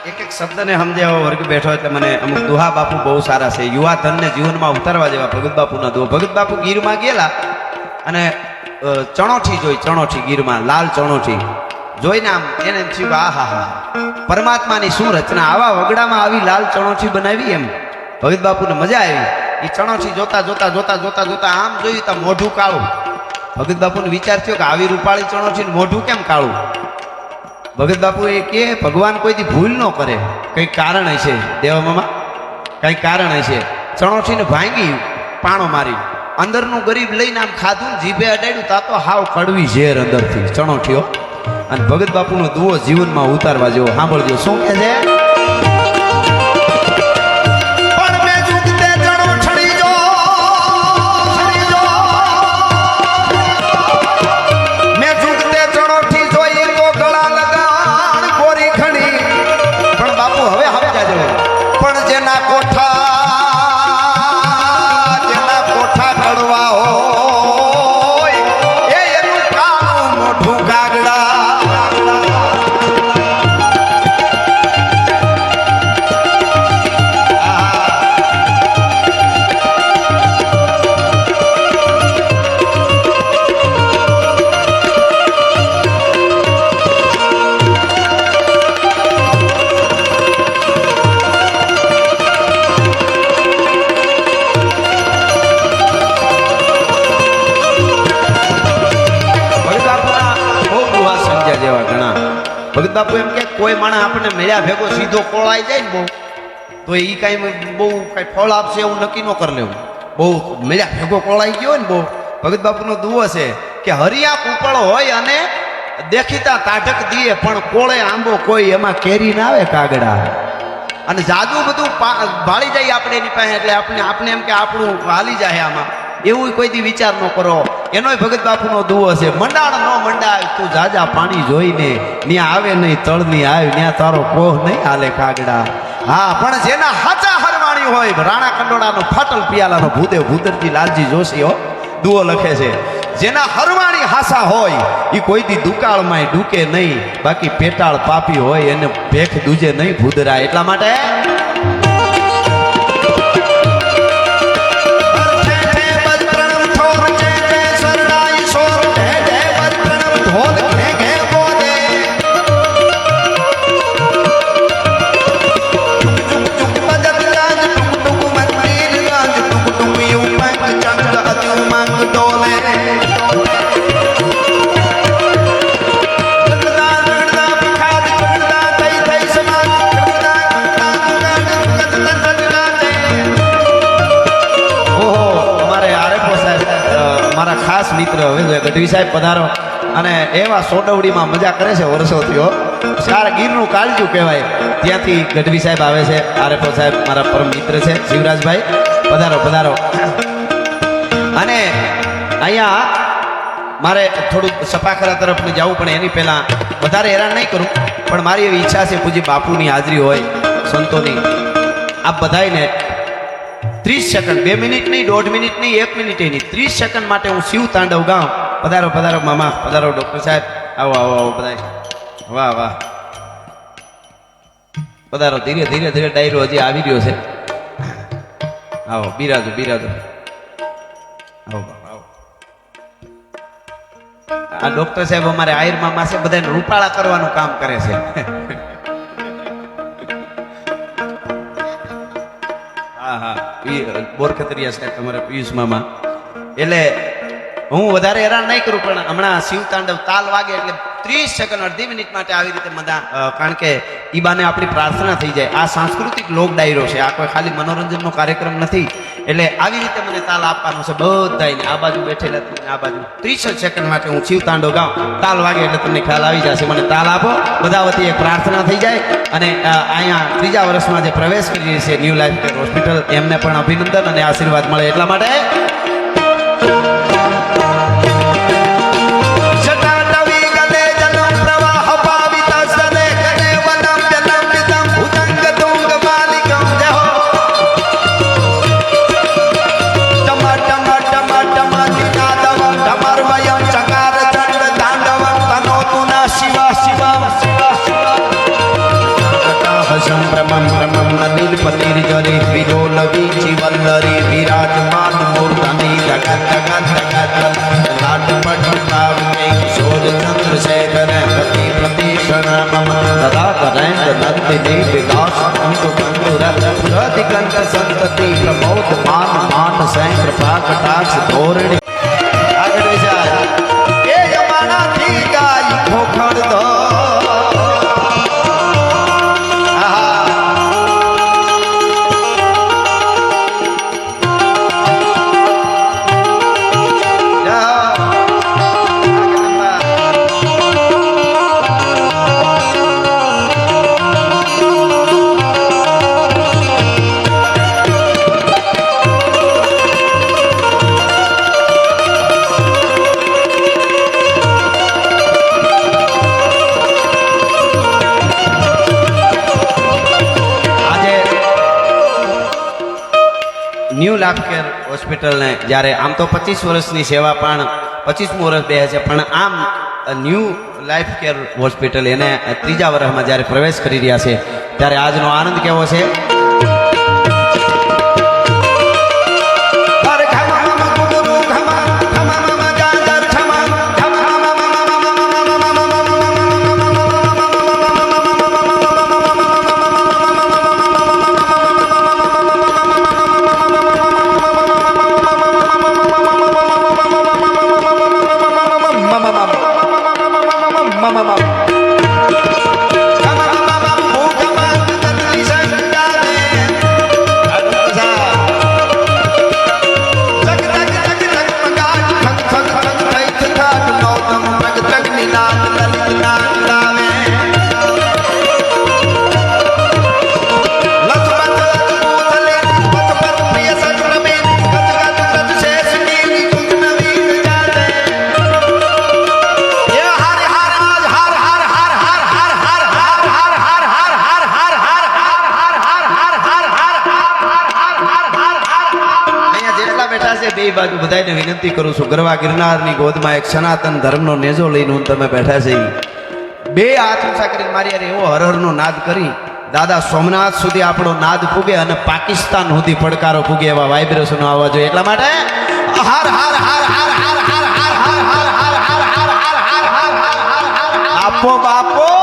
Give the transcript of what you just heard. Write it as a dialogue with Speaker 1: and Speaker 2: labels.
Speaker 1: એક એક શબ્દને સમજાવવા વર્ગ બેઠો એટલે મને અમુક દુહા બાપુ બહુ સારા છે. યુવા ધનને જીવનમાં ઉતારવા જેવા ભગત બાપુના દુહા. ભગત બાપુ ગીરમાં ગયેલા અને ચણોઠી જોઈ, ચણોઠી ગીરમાં લાલ ચણોઠી જોઈને આમ એને એમ થયું આ હા હા પરમાત્માની શું રચના, આવા વગડામાં આવી લાલ ચણોઠી બનાવી. એમ ભગત બાપુને મજા આવી. એ ચણોઠી જોતા જોતા જોતા જોતા જોતા આમ જોયું તો મોઢું કાળું. ભગત બાપુને વિચાર થયો કે આવી રૂપાળી ચણોઠી મોઢું કેમ કાળું. ભગત બાપુ એ કે ભગવાન કોઈથી ભૂલ ન કરે, કંઈક કારણ હશે દેવામાં, કંઈક કારણ હશે. ચણોઠીને ભાંગી પાણો મારી અંદરનું ગરીબ લઈને આમ ખાધું, જીભે અડાડ્યું તા તો હાવ કડવી ઝેર અંદરથી ચણોઠીઓ. અને ભગત બાપુનો દુઓ જીવનમાં ઉતારવા જેવો. સાંભળજો શું કહે છે. ભગત બાપુ એમ કે કોઈ માણસ આપણને મળ્યા ભેગો સીધો કોળાઈ જાય ને બહુ તો એ કાંઈ બહુ કાંઈ ફળ આપશે એવું નક્કી ન કરી લેવું. બહુ મળ્યા ભેગો કોળાઈ ગયો હોય ને બહુ. ભગત બાપુનો દુઓ છે કે હરિયા કુપળ હોય અને દેખીતા તાઢક દીએ પણ કોળે આંબો કોઈ એમાં કેરી ના આવે કાગડા. અને જાદુ બધું ભાળી જાય આપણે એની પાસે એટલે આપણે એમ કે આપણું હાલી જાય આમાં, એવું કોઈ દી વિચાર ન કરો. એનોય ભગત બાપુનો દુઓ છે. મંડાણ નો મંડાય તું જાજા પાણી જોઈને, ન્યા આવે નહીં તળની આવે, ન્યા તારો કોહ નહીં હાલે કાગડા. હા પણ જેના હાચા હરવાણી હોય, રાણા કંડોળાનો ફાટલ પિયાલાનો ભૂદેવ ભૂતરજી લાલજી જોશી દુઓ લખે છે. જેના હરવાણી હાસા હોય એ કોઈ દી દુકાળમાં ડૂકે નહીં, બાકી પેટાળ પાપી હોય એને ભેખ દૂજે નહીં ભૂદરા. એટલા માટે ખાસ મિત્ર હવે ગઢવી સાહેબ પધારો અને એવા સોડવડીમાં મજા કરે છે વર્ષોથી. સારા ગીરનું કાળજું કહેવાય, ત્યાંથી ગઢવી સાહેબ આવે છે. આરેફો સાહેબ મારા પરમ મિત્ર છે, શિવરાજભાઈ પધારો પધારો. અને અહીંયા મારે થોડુંક સપાખરા તરફ જવું પણ એની પહેલાં વધારે હેરાન નહીં કરું, પણ મારી એવી ઈચ્છા છે પૂજી બાપુની હાજરી હોય સંતોની. આપ બધાને 30 સેકન્ડ, 2 મિનિટ નહીં, 1.5 મિનિટ નહીં, 1 મિનિટ નહીં, 30 સેકન્ડ માટે હું શિવ તાંડવ ગાઉં. પધારો પધારો મામા, પધારો ડૉક્ટર સાહેબ, આવો આવો આવો બધા. વાહ વાહ, પધારો. ધીરે ધીરે ધીરે ડાયરો હજી આવી રહ્યો છે. આવો બિરાજો બિરાજો, આવો આવો. આ ડૉક્ટર સાહેબ અમારે આયુર્માં માસે બધાને રૂપાળા કરવાનું કામ કરે છે. હા હા, બોરખતરિયા સાહેબ તમારા પિયુષ મામા. એટલે હું વધારે હેરાન નહીં કરું, પણ હમણાં શિવ તાંડવ તાલ વાગે એટલે 30 સેકન્ડ, અડધી મિનિટ માટે આવી રીતે મદા, કારણ કે ઈ બાને આપણી પ્રાર્થના થઈ જાય. આ સાંસ્કૃતિક લોક ડાયરો છે, આ કોઈ ખાલી મનોરંજનનો કાર્યક્રમ નથી. એટલે આવી રીતે મને તાલ આપવાનો છે બધાને. આ બાજુ બેઠેલા આ બાજુ 30 સેકન્ડ માટે હું શિવ તાંડવ ગાઉં. તાલ વાગે એટલે તમને ખ્યાલ આવી જશે. મને તાલ આપો, બધા વતી એક પ્રાર્થના થઈ જાય. અને અહીંયા 3જા વર્ષમાં જે પ્રવેશ કરી રહી છે ન્યૂ લાઈફ કેર હોસ્પિટલ, એમને પણ અભિનંદન અને આશીર્વાદ મળે એટલા માટે. પતિર જરી વિલોલ વીચી વલ્લરી વિરાજમાન મૂર્ધની જગત જગત જગત લાટ પટ પાવકે કિશોર ચંદ્રશેખર પ્રતિ પ્રતિક્ષણ મમ તદા કરેન્દ્ર નંદિની વિલાસ અંક કંદુર પ્રતિકંત સંતતિ પ્રમોદ માન માન સૈ કૃપા કટાક્ષ ધોરણી આગળ જાય એ જમાનાથી ગાય ખોખણ દો ન્યૂ લાઈફ કેર હોસ્પિટલને જ્યારે આમ તો 25 વર્ષની સેવા પણ 25મું વર્ષ બે છે પણ આમ ન્યૂ લાઈફ કેર હોસ્પિટલ એને ત્રીજા વર્ષમાં જ્યારે પ્રવેશ કરી રહ્યા છે ત્યારે આજનો આનંદ કેવો છે. બે બાજુ બધાને વિનંતી કરું છું ગરવા ગિરનારની ગોદમાં એક સનાતન ધર્મનો નેજો લઈને હું તમે બેઠા છે બે હાથ ઊંચા કરીને મારી યાર એવો હરહરનો નાદ કરી દાદા સોમનાથ સુધી આપણો નાદ પૂગે અને પાકિસ્તાન સુધી પડકારો પૂગે એવા વાઇબ્રેશનો આવવા જોઈએ એટલા માટે હર હર હર હર હર હર હર હર હર હર હર હર હર હર આપો બાપો